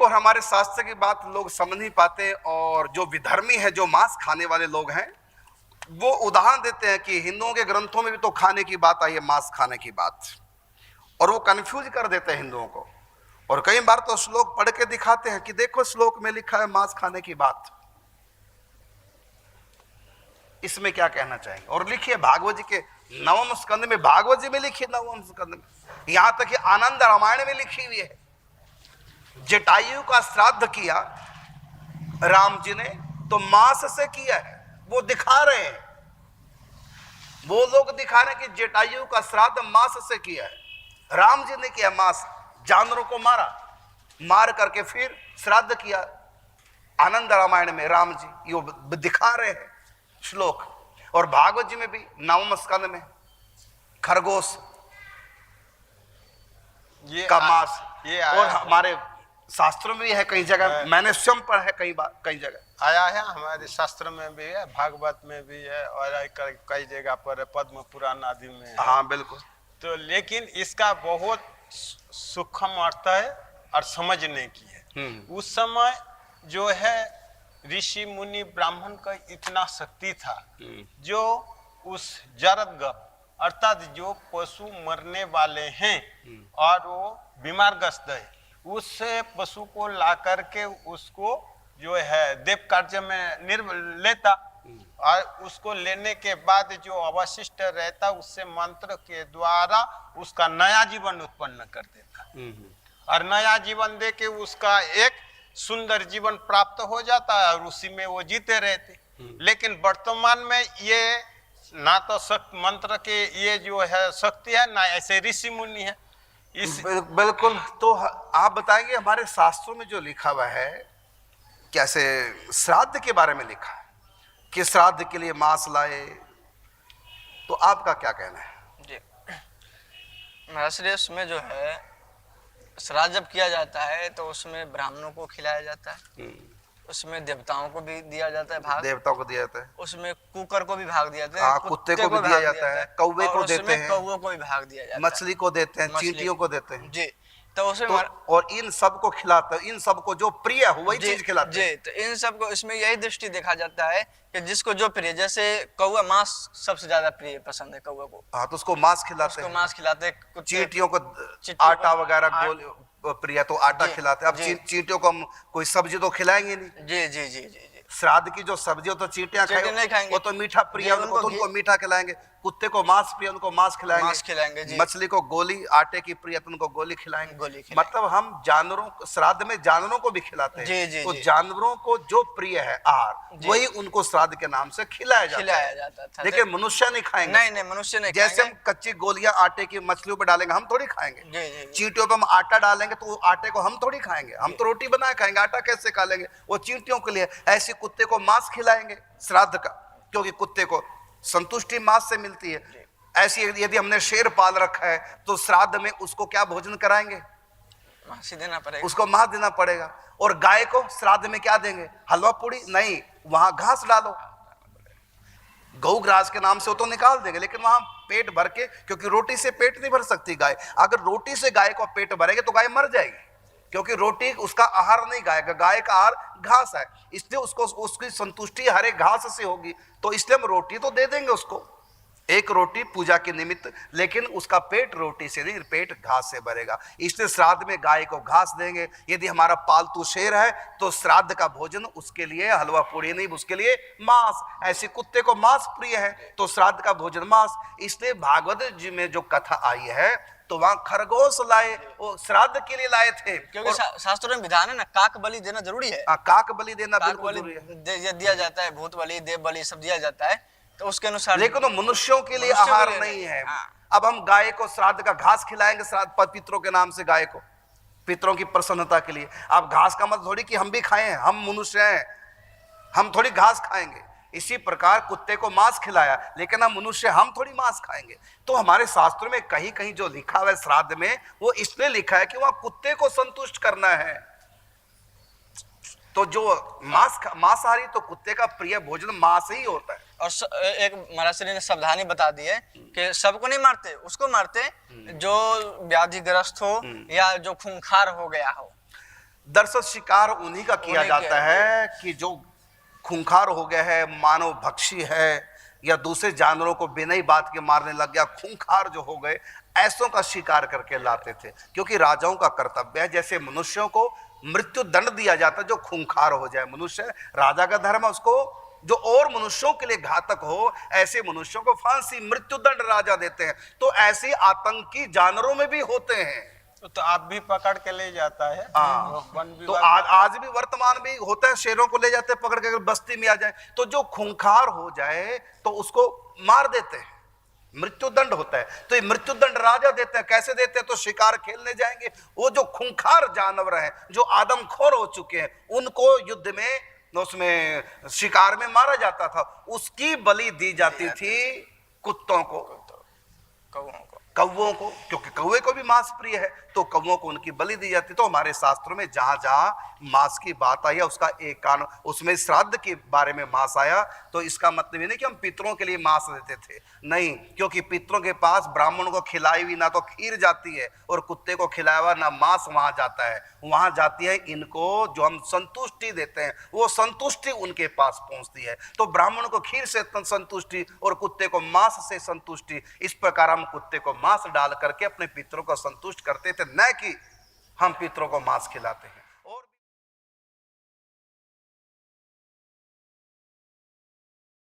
को और हमारे शास्त्र की बात लोग समझ नहीं पाते, और जो विधर्मी है, जो मांस खाने वाले लोग हैं, वो उदाहरण देते हैं कि हिंदुओं के ग्रंथों में भी तो खाने की बात आई है, मांस खाने की बात, और वो कंफ्यूज कर देते हैं हिंदुओं को। और कई बार तो श्लोक पढ़ के दिखाते हैं कि देखो श्लोक में लिखा है मांस खाने की बात, इसमें क्या कहना चाहेंगे। और लिखिए भागवत जी के 9वें स्कंद में, भागवत जी में लिखिए 9वें स्कंद में, यहां तक कि आनंद रामायण में लिखी हुई है, जटायु का श्राद्ध किया राम जी ने तो मांस से किया है। वो दिखा रहे हैं, वो लोग दिखा रहे हैं कि जटायु का श्राद्ध मांस से किया है, राम जी ने किया मांस, जानवरों को मारा, मार करके फिर श्राद्ध किया। आनंद रामायण में राम जी ये दिखा रहे हैं श्लोक। और भागवत जी में भी 9वें स्कंद में खरगोश का मांस, और हमारे शास्त्रों में भी है कई जगह, मैंने स्वयं पढ़ा है कई जगह आया है, हमारे शास्त्र में भी है, भागवत में भी है, और कई जगह पर पद्म पुराण आदि में है। हाँ बिल्कुल। तो लेकिन इसका बहुत सूक्ष्म अर्थ है और समझने की है। उस समय जो है ऋषि मुनि ब्राह्मण का इतना शक्ति था, जो उस जरदगप अर्थात जो पशु मरने वाले हैं और वो बीमारग्रस्त है, उस पशु को ला करके उसको जो है देव कार्य में लेता, और उसको लेने के बाद जो अवशिष्ट रहता उससे मंत्र के द्वारा उसका नया जीवन उत्पन्न कर देता, और नया जीवन दे के उसका एक सुंदर जीवन प्राप्त हो जाता है, और उसी में वो जीते रहते। लेकिन वर्तमान में ये ना तो मंत्र के ये जो है शक्ति है, ना ऐसे ऋषि मुनि है। इस बिल्कुल। तो आप बताएंगे हमारे शास्त्रों में जो लिखा हुआ है, कैसे श्राद्ध के बारे में लिखा है कि श्राद्ध के लिए मांस लाए, तो आपका क्या कहना है? जी, महाराज उसमें जो है श्राद्ध जब किया जाता है तो उसमें ब्राह्मणों को खिलाया जाता है, उसमें देवताओं को भी दिया जाता है भाग, देवताओं को दिया जाता है, उसमें कुकर को भी भाग दिया जाता है, कुत्ते को भी दिया जाता है, कौवे को देते हैं, कौवों को भी भाग दिया जाता है, मछली को देते हैं, चींटियों को देते हैं जी। तो उसमें और इन सबको खिलाते हैं, इन सबको जो प्रिय हो वही चीज खिलाते हैं। जी, तो इन सबको इसमें यही दृष्टि देखा जाता है कि जिसको जो प्रिय, जैसे कौवा मांस सबसे ज्यादा प्रिय पसंद है कौवा को, हाँ तो उसको मांस खिलाते हैं, मांस खिलाते हैं, चींटियों को आटा वगैरह प्रिय तो आटा खिलाते हैं। अब चींटियों को हम कोई सब्जी तो खिलाएंगे नहीं। जी जी जी जी। श्राद्ध की जो सब्जी हो तो चींटियां खाएंगे, वो तो मीठा प्रिय, उनको मीठा खिलाएंगे। कुत्ते को मांस प्रिय, उनको मांस खिलाएंगे जी। मछली को गोली, आटे की प्रिय, उनको गोली खिलाएंगे। मतलब हम जानवरों, श्राद्ध में जानवरों को भी खिलाते हैं। तो जानवरों को जो प्रिय है आहार, वही उनको श्राद्ध के नाम से खिलाया जाता था। लेकिन मनुष्य नहीं खाएंगे। नहीं, मनुष्य नहीं। जैसे हम कच्ची गोलियां आटे की मछलियों पर डालेंगे, हम थोड़ी खाएंगे। चींटियों पर हम आटा डालेंगे तो आटे को हम थोड़ी खाएंगे, हम तो रोटी बनाए खाएंगे, आटा कैसे खा लेंगे? वो चींटियों के लिए। ऐसे कुत्ते को मांस खिलाएंगे श्राद्ध का, क्योंकि कुत्ते को संतुष्टि मांस से मिलती है। ऐसी यदि हमने शेर पाल रखा है तो श्राद्ध में उसको क्या भोजन कराएंगे? मांस देना पड़ेगा, उसको मांस देना पड़ेगा। और गाय को श्राद्ध में क्या देंगे? हलवा पूड़ी नहीं, वहां घास डालो, गौ ग्रास के नाम से वो तो निकाल देंगे, लेकिन वहां पेट भर के, क्योंकि रोटी से पेट नहीं भर सकती गाय। अगर रोटी से गाय को पेट भरेगा तो गाय मर जाएगी, क्योंकि रोटी उसका आहार नहीं गाय का, गाय का आहार घास है, इसलिए उसको उसकी संतुष्टि हरे घास से होगी। तो इसलिए हम रोटी तो दे देंगे उसको, एक रोटी पूजा के निमित्त, लेकिन उसका पेट रोटी से नहीं, पेट घास से भरेगा। इसलिए श्राद्ध में गाय को घास देंगे। यदि हमारा पालतू शेर है तो श्राद्ध का भोजन उसके लिए हलवा पूड़ी नहीं, उसके लिए मांस। ऐसे कुत्ते को मांस प्रिय है तो श्राद्ध का भोजन मांस। इसलिए भागवत जी में जो कथा आई है तो वहां खरगोश लाए, वो श्राद्ध के लिए लाए थे, क्योंकि शास्त्रों में विधान है ना, काक बलि देना जरूरी है। काक बलि देना बिल्कुल जरूरी है, दिया जाता है, भूत बलि, देव बलि सब दिया जाता है, तो उसके अनुसार। लेकिन तो मनुष्यों के लिए आहार नहीं है। अब हम गाय को श्राद्ध का घास खिलाएंगे, श्राद्ध पितरों के नाम से गाय को, पितरों की प्रसन्नता के लिए। अब घास का मतलब थोड़ी कि हम भी खाएं, हम मनुष्य हैं, हम थोड़ी घास खाएंगे। इसी प्रकार कुत्ते को मांस खिलाया, लेकिन हम मनुष्य, हम थोड़ी मांस खाएंगे। तो हमारे शास्त्रों में कहीं कहीं जो लिखा हुआ है श्राद्ध में, वो इसलिए लिखा है कि वहां कुत्ते को संतुष्ट करना है। तो जो मांसाहारी, तो कुत्ते का प्रिय भोजन मांस ही होता है। और एक महाराज श्री ने सावधानी बता दी है कि सबको नहीं मारते, उसको मारते जो व्याधिग्रस्त हो या जो खूंखार हो गया हो। दरअसल शिकार उन्हीं का किया उन्हीं जाता का है कि जो खूंखार हो गया है, मानव भक्षी है, या दूसरे जानवरों को बिना ही बात के मारने लग गया, खूंखार जो हो गए, ऐसों का शिकार करके लाते थे। क्योंकि राजाओं का कर्तव्य है, जैसे मनुष्यों को मृत्यु दंड दिया जाता है जो खूंखार हो जाए मनुष्य, राजा का धर्म है उसको जो और मनुष्यों के लिए घातक हो ऐसे मनुष्यों को फांसी मृत्यु दंड राजा देते हैं। तो ऐसे आतंकी जानवरों में भी होते हैं। तो आप भी पकड़ के ले जाता है हाँ। वन तो विभाग। आज भी वर्तमान भी होता है, शेरों को ले जाते हैं पकड़ के, अगर बस्ती में आ जाए तो जो खूंखार हो जाए तो उसको मार देते हैं, मृत्यु दंड होता है। तो ये मृत्यु दंड राजा देते हैं। कैसे देते हैं? तो शिकार खेलने जाएंगे, वो जो खूंखार जानवर हैं जो आदमखोर हो चुके हैं उनको युद्ध में उसमें शिकार में मारा जाता था, उसकी बलि दी जाती थी कुत्तों को, कौवों को, क्योंकि कौवे को भी मांस प्रिय है तो कौवों को उनकी बलि दी जाती। तो हमारे शास्त्रों में जहां जहां मांस की बात आई है उसका एक कारण, उसमें श्राद्ध के बारे में मांस आया, तो इसका मतलब ये नहीं कि हम पितरों के लिए मांस देते थे, नहीं, क्योंकि पितरों के पास ब्राह्मण को खिलाई हुई ना तो खीर जाती है और कुत्ते को खिलाया हुआ ना मांस वहां जाता है, वहां जाती है इनको जो हम संतुष्टि देते हैं वो संतुष्टि उनके पास पहुंचती है। तो ब्राह्मण को खीर से संतुष्टि और कुत्ते को मांस से संतुष्टि, इस प्रकार हम कुत्ते को मांस डाल करके अपने पितरों को संतुष्ट करते थे, न कि हम पितरों को मांस खिलाते हैं।